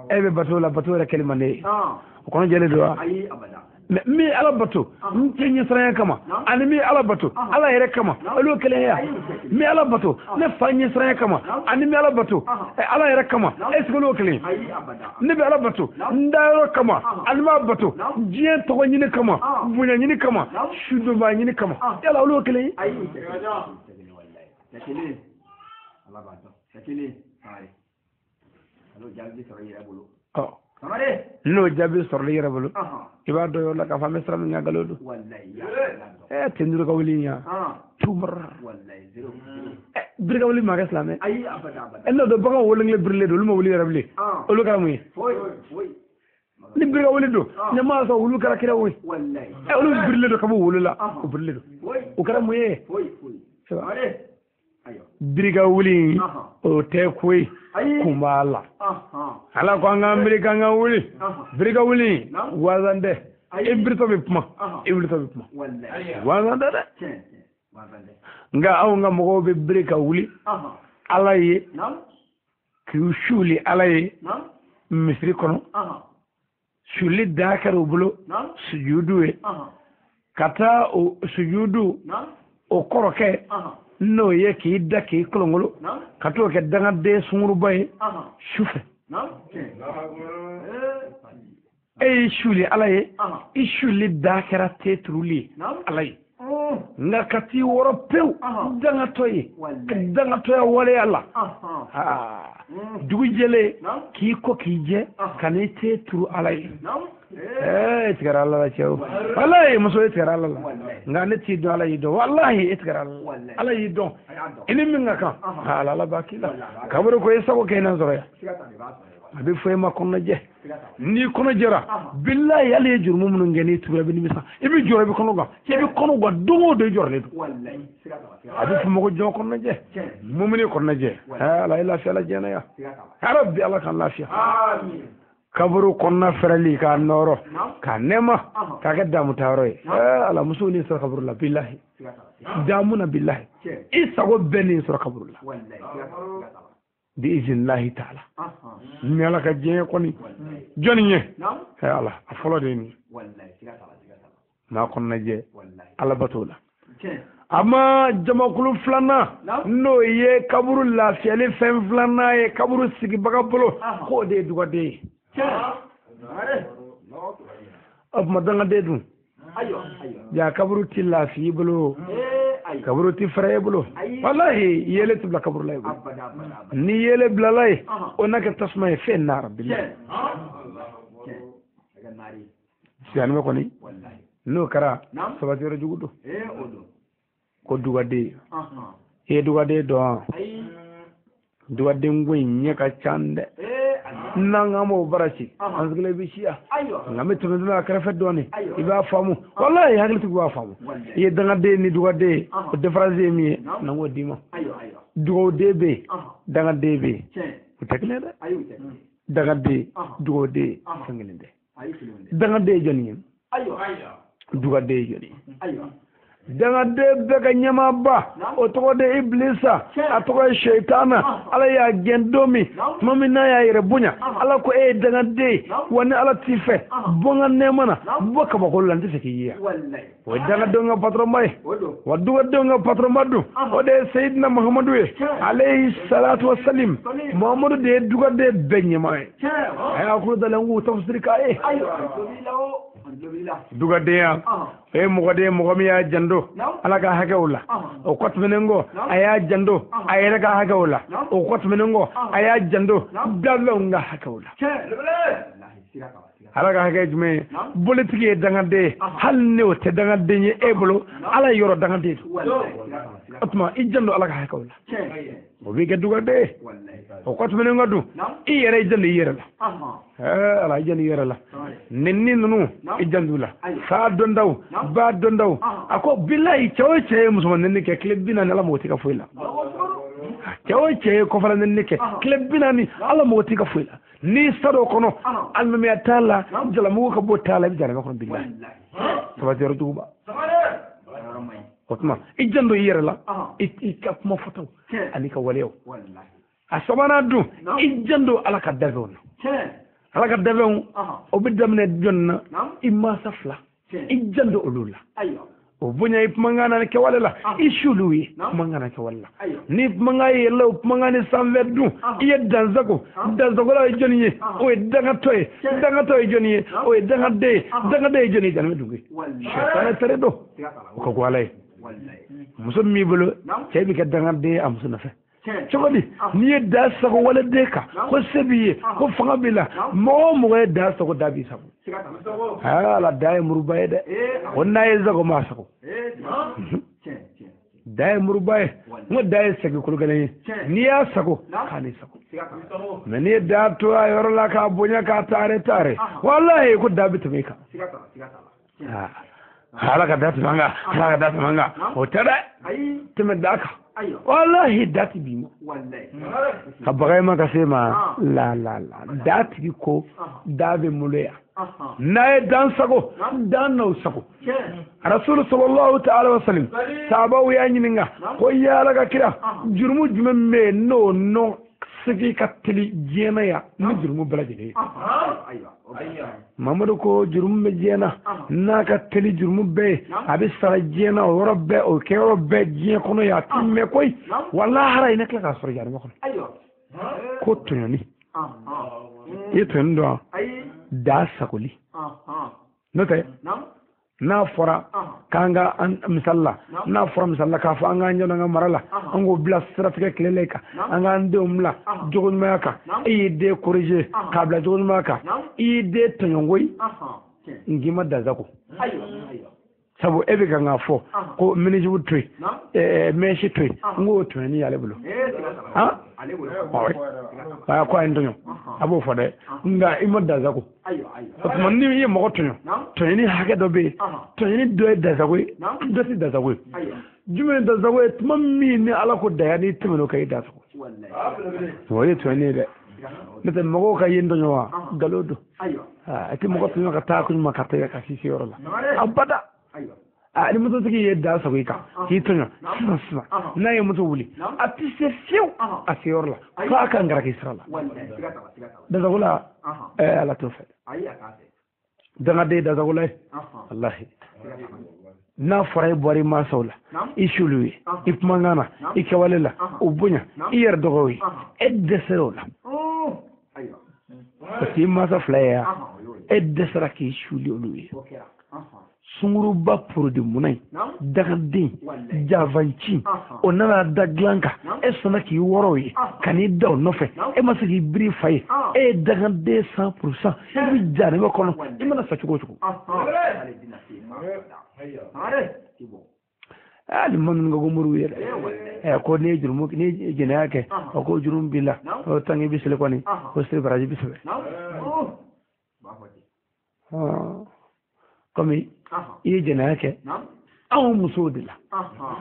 S1: e bɛ bato la bato yɛrɛ kɛli man di ye o kɔnɔ jɛlen don wa mi ala bato ntenye sranya kama ani mi ala bato ala yere kama alo kele ya mi ala bato ne fanye sranya kama ani mi ala bato ala yere kama esko lo kele ne be ala bato ndaro kama ani ma bato jien to nyine kama bunya nyine kama shudo ba nyine kama yala alo kele ala bato sakile ay alo jalbi so yere bulu no jabi sorli yere bulu iba do yo la ka fami sram nga galodu wallahi tendu ko wuli ya tumar wallahi zero birga wuli ma islame ay abada elo do baga wolu ngle birle do luma wuli yere bule olu kala muy ni birga wuli do ne ma so wulu kala kira woy wallahi olu birle do ka bo wulu la o birle do o kala muy birga wuli o te koy kumbala ala ko nga amerika nga wuli birga wuli wazande ibrito bipma wazande nga aw nga mo be birga wuli ala yi ki shuli ala yi misri kono shuli dakaru bulo sujudu kata o sujudu o koroke no ye ki daki kolongolo kato ke danga de sunguru bay shufe shuli alaye ishuli dakara tetruli alaye nga kati woro pew danga toye wale alla dugu jele ki ko kije kane tetru alaye itigara alla chew wallahi muso itigara alla nga ne ti do alaye do wallahi itigara alla yi do ini minga kan ala la bakila kaburo ko yesako kenan zoroya abi foy ma kono je ni kono jera billahi yalla jurmu mun ngeni tuba bi misa ibi joro bi kono ga ibi kono ga do do jorle do wallahi abi fu mako jo kono je mumini kono je la ilaha illa jena ya rabbi allah kan lafiya amin kaburu kono ferali ka noro ka nema ka ga damu tawroy ala musuni sir kaburu la billahi damuna billahi isago beni sir kaburu la wallahi بإذن الله تعالى ملك جيه كوني جوني يا الله أفضل ديني ما كنا جيه على بطولة أما جماعة كل فلنا نو يه كبر الله فيلي فهم فلنا يه كبر سكي بقبلو خودي دوغا دي أب مدنا ديدون يا كبر تلا في بلو kaburu ti fere bulo wallahi yele tibla kaburu lay ni yele bla lay onaka tasma fe nar billah sian me ko ni no kara sabati ro jugudo ko dugade dugade do dugade ngoy nyaka chande nangamo barachi anzgle bishia ngame tumedula karafe doni iba famu wallahi hagliti gwa famu ye danga de ni dugade o defraze mi nango dima dugo debe danga debe o tekle da danga de dugo de sangelinde danga de joni dugade joni danga de bega nyama ba o to de iblisa atoko shaytana ala ya gendomi mami na ya ire bunya ala ko danga de woni ala tife bonga nemana boka ba ko lande fekiya wallahi o danga donga patron may wadu donga patron madu o de sayyidina muhammadu alayhi salatu wassalim muhammadu de duga de benyama ay akuru dalangu tafsirka duga de ya mo de mo mi ya jando ala ka hakawla o kot menengo aya jando ayere ka hakawla o kot menengo aya jando dallo nga hakawla ala ka hakajme politique danga de hal ne o te danga de ni eblo ala yoro danga de atma i jando ala ka hakawla o bi ga duga de o kot menengo du i yere jando yere la ala jando yere la nenni nunu i jandula sa dondaw ba dondaw ako billahi chawoche musulman nenni ke club bina ala moti ka foila chawoche ko fala nenni ke club bina ni ala moti ka foila ni sado kono almami atala jala mu ko botala bi jara ko billahi sabati rutuba otma ijando yere la ikap mo foto ani ka walew wallahi asabana du ijando ala ka davon ala ka davon o bidamne jonna imma safla ijando ulula o bunya ipmangana ke wala ishuluwi mangana ke wala ni mangaye law mangani samveddu iye danzago la joniye o danga toy joniye o danga de joni janme dungi shaytan tare do ko walay muso mi bolo cebi ke danga de am suna fe cogodi ni da sago wala de ka ko sebiye ko fanga bila mo da sago dabi sago ala day murubaye de wonna ye zago ma sago day murubaye mo day sago ko gane ni ya sago kani sago meni da to ayor la ka bonya ka tare wallahi ko dabi to me ka hala ka datu manga o tada teme daka wallahi dati bimo ka bagay ma ka sema la dati ko dabe muleya nae dan sago dan no sago rasul sallallahu ta'ala wa sallam sabawu ya nyininga ko yala ka kira jurmu jume no sigi ka tili jena ya ni jurmu balajele mamadu ko jurmu be jena na ka tili jurmu be abi sara jena o robbe o kero be je kono ya timme koy wallahi haray nek la ka soro jaar ko ko tunani yetendo da sakuli note na fora kanga an misalla na fora misalla ka fa anga nyono nga marala ango bla strategie kleleka anga ndomla jogon maka e de corriger kabla jogon maka e de tanyongoi ngima dazako sabu ebe nga fo ko miniji wutri meshi tri ngo tuni yale bulo ha ba ko ndonyo abo fode nga imoda zako ko man ni yi mo tonyo tuni hage do be tuni do da zako do si da zako jume da zako tummi ni ala ko da yani tumno kai da zako wallahi tuni de nete mo ko yi ndonyo wa galodo ati mo ko tuni ka ta ko makata ka sisi yorola abada ni mutu suke yadda sa kai ka ki tunya sima na yi mutu wuli a tise fiu a siyorla ka kan gara ki sirala da zagula ala tofe da de da zagula wallahi na farai bari ma saula ishuluwi ipmangana ikawalila ubunya iyar dogowi edde serola ti ma sa flaya edde saraki ishuli oluwi sunguru ba produit munai daga din javanci onana daglanka esona ki woroyi kani daw nofe e masaki bri fay e daga de 100% e bi jare ba kono e mana sa chugo ali mon nga gomuru yele e ko ne jurumu ne jenake ko jurum bila o tangi bisle ko ni ko sri baraji bisle komi iye jenake aw musudila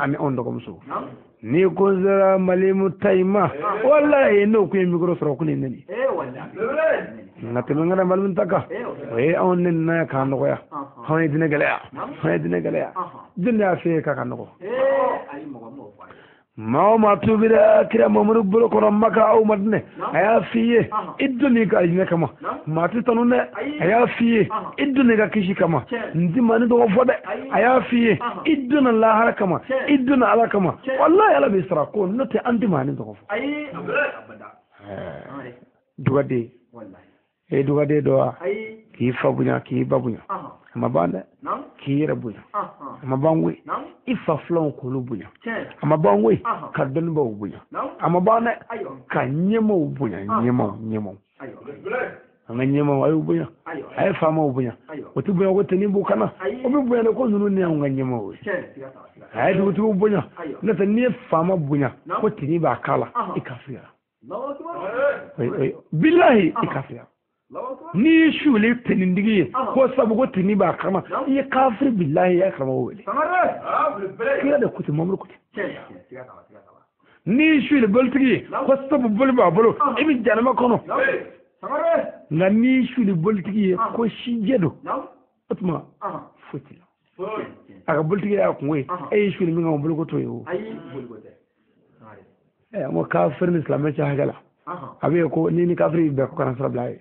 S1: ami ondo ko musu ni ko zara malimu tayma wallahi no ko mi gro soro ko ni ni ngati ngara malum taka we on nen na kan ko ya hawni dina gale ya dinna fe ka kan ko ma tubira kira mamuru buro ko maka aw madne aya fiye iduni ka ajne kama mati tanune aya fiye iduni ka kishi kama ndi mani do fode aya fiye iduna la har kama iduna ala kama wallahi ala bisra ko note andi mani do fo dugade wallahi dugade do ki fabunya ki babunya amabanda ki rabunya amabangwe ifa flon ko lubunya amabangwe ka don ba ubunya amabana ka nyemo ubunya nyemo anga nyemo ayu ubunya ay fama ubunya otu bunya ko tani bu kana obi bunya ko nunu ne anga nyemo we ay du tu ubunya na tani fama bunya ko tani ba kala ikafira billahi ikafira ni shule tinindigi ko sabu ko tini ba kama ya kafir billahi ya kama wele kira da kuti mamru kuti ni shule boltigi ko sabu bolba bolo ibi janama kono na ni shule boltigi ko shijedo otma futila aka boltigi ya kunwe ay shule mi ngam bolo ko toyo mo kafir ni islam cha hagala abe ko ni kafiri be ko kana sara blay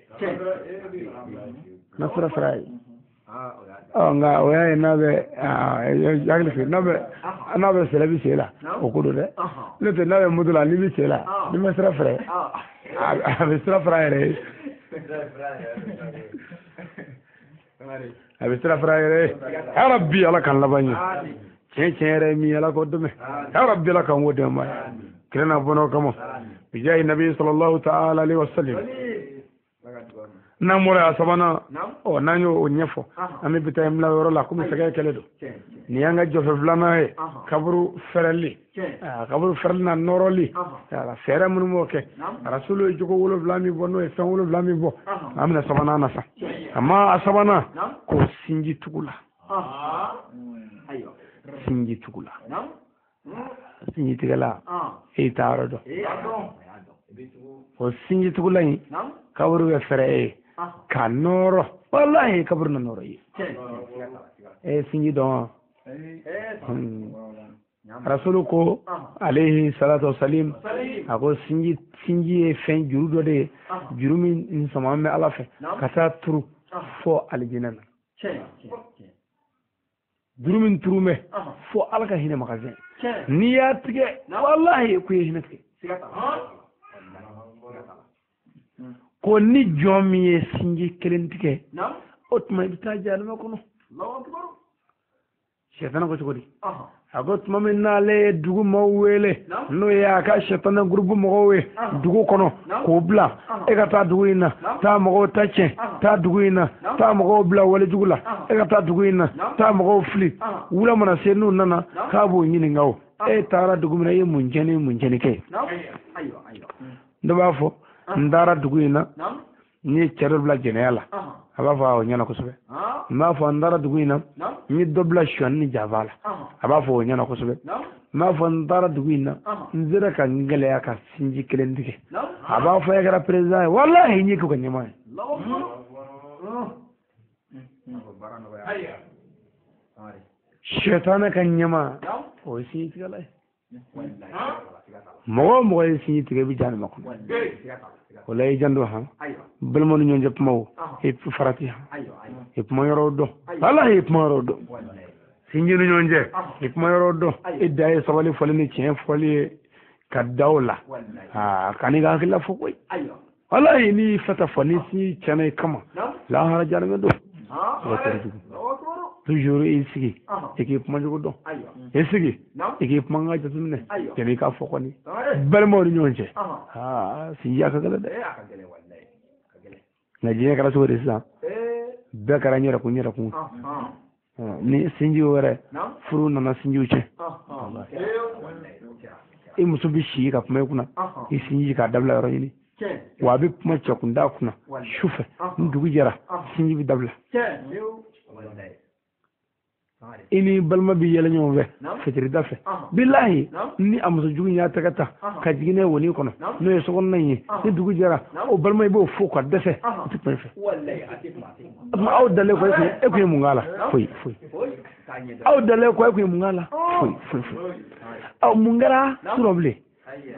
S1: nasra saray nga o ya na be yagle fi na be sele bi sela o ko do de le te na be mudula ni bi sela ni me sera frère be sera frère be sera frère ya rabbi ala kan labani chere mi ala ko dume ya rabbi ala kan wode ma kirana bono kamo bi jayi nabi sallallahu ta'ala alaihi wasallam namura asabana o nanyo o nyefo ami bitay mla yoro la kuma sagay kele do ni yanga jofe flana e kaburu ferali kaburu ferna noroli ala fere mun mo ke rasulu jogo wolo flami bonno e san wolo flami bo amna sabana na sa amma asabana ko sinji tugula ayo sinji tugula sinji tigala e taro do o sinji tugula ni kaburu e fere kanoro wallahi kabur na noro yi sinji don rasulu ko alayhi salatu wassalam ako sinji e fen juru do de jurumi in sama me ala fe kata turu fo aljina jurumin turume fo alka hina magazin niyatige wallahi ku hina ke ko ni jomi e sinji kelentike otma bita jalma kono Allahu akbar shaytan ko chodi agot mamin nale dugu mawele no ya ka shaytan groupe mowe dugu kono ko bla e ka ta dugu ina ta mo tache ta dugu ina ta mo bla wala jugula e ka ta dugu ina ta mo fli wula mana senu nana ka bo nyini ngaw e tara dugu mina ye munjeni ke ayo ndo ba fo ndara dugu ina ni cero bla generala aba fa o nyana ko sobe ma fa ndara dugu ina ni dobla shon ni javala aba fa o nyana ko sobe ma fa ndara dugu ina nzira ka ngale ya ka sinji kelendike aba fa ya gara president wallahi ni ko nyama shetana kan nyama o si tigala mo si tigé bi jan mako wala jando ha bel mo ñu ñep maw e farati ha e mo yoro do wala e mo yoro do sinji ñu ñe e mo yoro do e day sabali fole ni cien fole ka dawla kani ga kila fo koy wala ni fata fani si chane kama la hara jan do toujours isigi équipe mo jogo do isigi équipe mo nga jatumne teni ka foko ni bel mo ni ñonje si yaka gala de na je kala so resa be kara ñera ku ni sinji wore furu na sinji uche e musubi shi ka kuma kuna e sinji ka dabla ro ni wa bi kuma chakunda kuna shufe ndugu jara sinji bi dabla ini balma bi yela ñoo we fitri dafe billahi ni amuso jugu nya tagata ka jigine woni kono no e sokon nayi ni dugu jara o balma bo fu ko defe ti pefe wallahi ma aw dale ko e ko mu ngala foi aw dale ko e ko mu ngala foi aw mu ngara suroble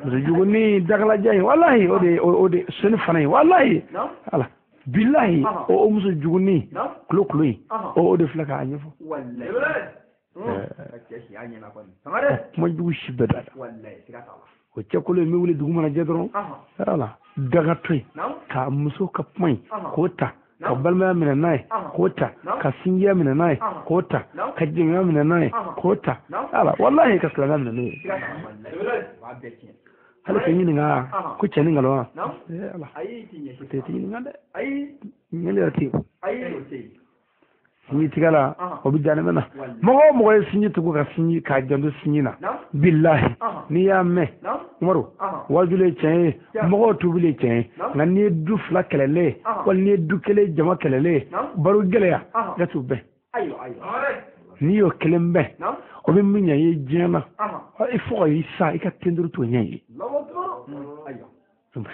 S1: so jugu ni dagala jay wallahi o de sunu fanay wallahi ala billahi o muso juguni klokloyi o de flaka anyefo wallahi mo jugu shibeda o cekolo mi wuli duguma na jedron ala daga toy ka muso ka point kota ka balma mina nay kota ka sinja mina nay kota ka jinga mina nay kota ala wallahi ka sala mina nay hala ke nyini nga ku chani ngalo ala ayi te ti nga de ayi nyele ati ayi ni tigala o bidana mena mo sinyi tugo ka sinyi ka jando sinyi na billahi ni ya me umaru wajule chen mo tubule chen nga ni du fla kelele wal ni du kele jama kelele baru geleya ga tubbe ayo ni yo kelembe o be minya ye jema il faut isa ika tenduru to nyayi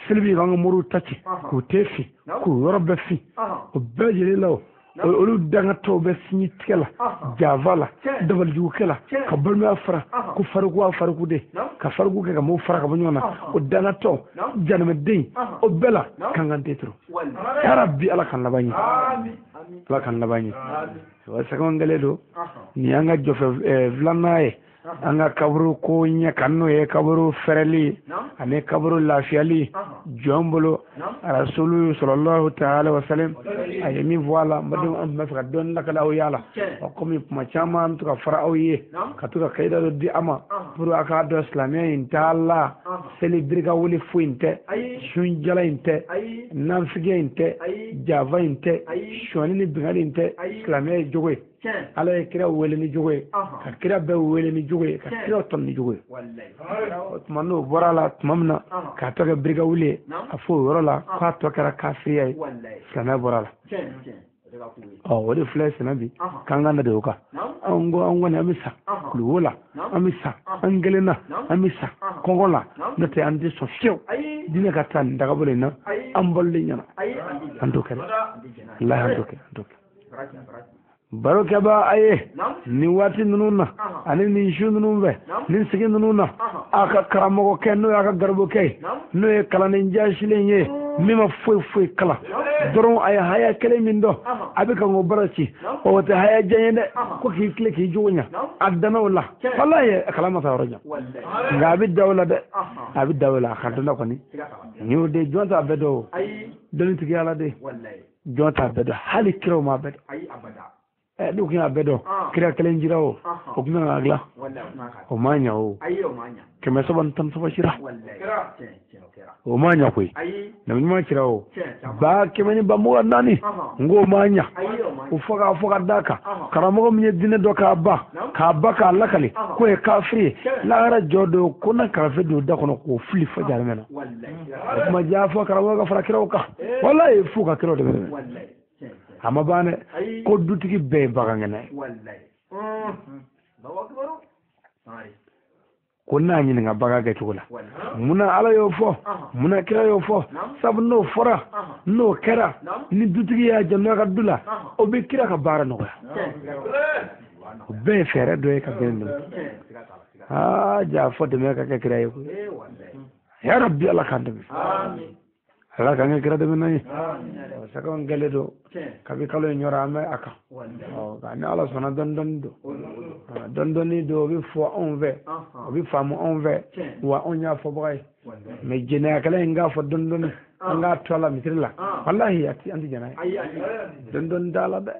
S1: selbi ga muru tati ko tefi ko yorbe fi o bejele law olu danga to be sinyi tikela javala dabal ju kala ka balmi afra ko fargu de ka fargu ga mo fara ka banyona o danga to janame de o bela kangante tro ya rabbi ala kan labani amin ala kan labani wa sakon gale do ni anga jofe vlanaye anga kaburu ko nya kanno e kaburu ferali ane kaburu lafiyali jombolo rasulu sallallahu ta'ala wa sallam ayemi voilà mbadum am mafaka don lakala o yala o komi ma chama am to ka fara o ye ka to ka kaida do di ama pour aka do islamia intalla célébrer ka wuli fu inte shunjala inte nam fige inte java inte shoni ni bingali inte islamia jogoy ala ye kira wele ni jogoy ka kira be wele ni jogoy ka kira ton ni jogoy manu borala mamna ka to ka briga wule afo worola ka to kara kafriya islamia borala wadi flesh nabi kanga na doka ango ne amisa luwola amisa angelena amisa kongola nate andi sofio dina katan daga bole na ambolle nyana andokere allah andokere baro kaba aye ni wati nununa ani ni shu nunumbe ni sigi nununa aka karamo kenno aka garbo kay no e kala ni jashilenye mima foi kala doron ay haya kele min do abika ngo baraci o wata haya jayende ko ki kle ki junya adana wala wallahi kala ma tawroja ngabi dawla de abi dawla khadna ko ni ñu de jonta bedo don tigi ala de wallahi jonta bedo hali kiro ma bedo ay abada du ki abedo kira kelen jirawo o kuma agla o manya o ayo manya kema soban tan so bashira o manya koy na ma kirawo ba kemani ba mo nani ngo manya o foga daka karamo mi dine do ka ba ka lakali ko e kafri la ra jodo kuna kafe do da kono ko fli fa jarmena kuma jafo karamo ga fara kirawo ka wallahi fuka kirawo de wallahi ama bane ko dutigi be bagangana wallahi ko nani nga baga ga tugula muna ala yo fo muna kira yo fo sabu no fora no kera ni dutigi ya janno ka dula o be kira ka bara no be fere do e ka bendo ja fo de me ka kira yo ya rabbi allah kan de amin ala kan kira de menay sakon gele do kabi kalo nyora ame aka kan ala sona don ni do bi fo on ve bi famu on ve wa on ya fo boy me jena kala nga fo don nga tola mitrila wallahi ati andi jena don dala be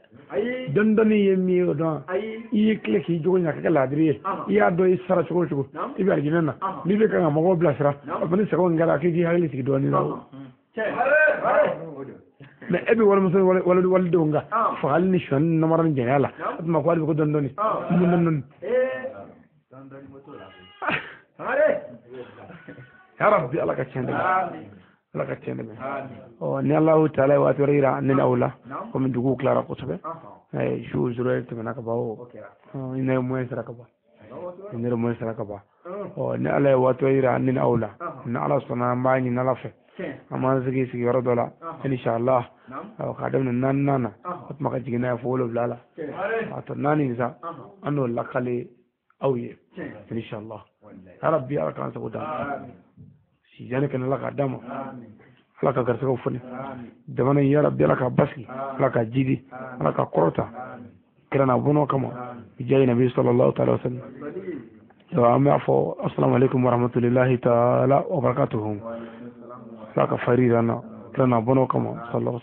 S1: don yemi o don yi kleki jogo nya kala ladri ya do isara chugo ibi arjina ni be kan mo go blasra abani sakon ngara ki hali ti do ni mais ebi wala muso wala do nga fa hal ni shon namaran jenala ma ko ko don doni mun non ya rabbi ala ka chende ala ka chende o ni allah taala wa turira an awla ko min dugu klara ko sabe ay shu zuro te manaka bawo ina mo sara ka ba o ni ala wa turira an awla na ala sona mbani na lafe amma zigi yoro dola inshallah aw kadam nan nana atma ka jigina fo lo blala ato nani za ando lakale awye inshallah ya rabbi arkan sa goda si jane kan la kadama ala ka garsa ko funi da mana ya rabbi ala ka basi ala ka jidi ala ka korota kirana bono kama bijay nabi sallallahu ta'ala wasallam wa amma assalamu alaikum wa rahmatullahi ta'ala wa barakatuh saka faridana kirana bono kama sallallahu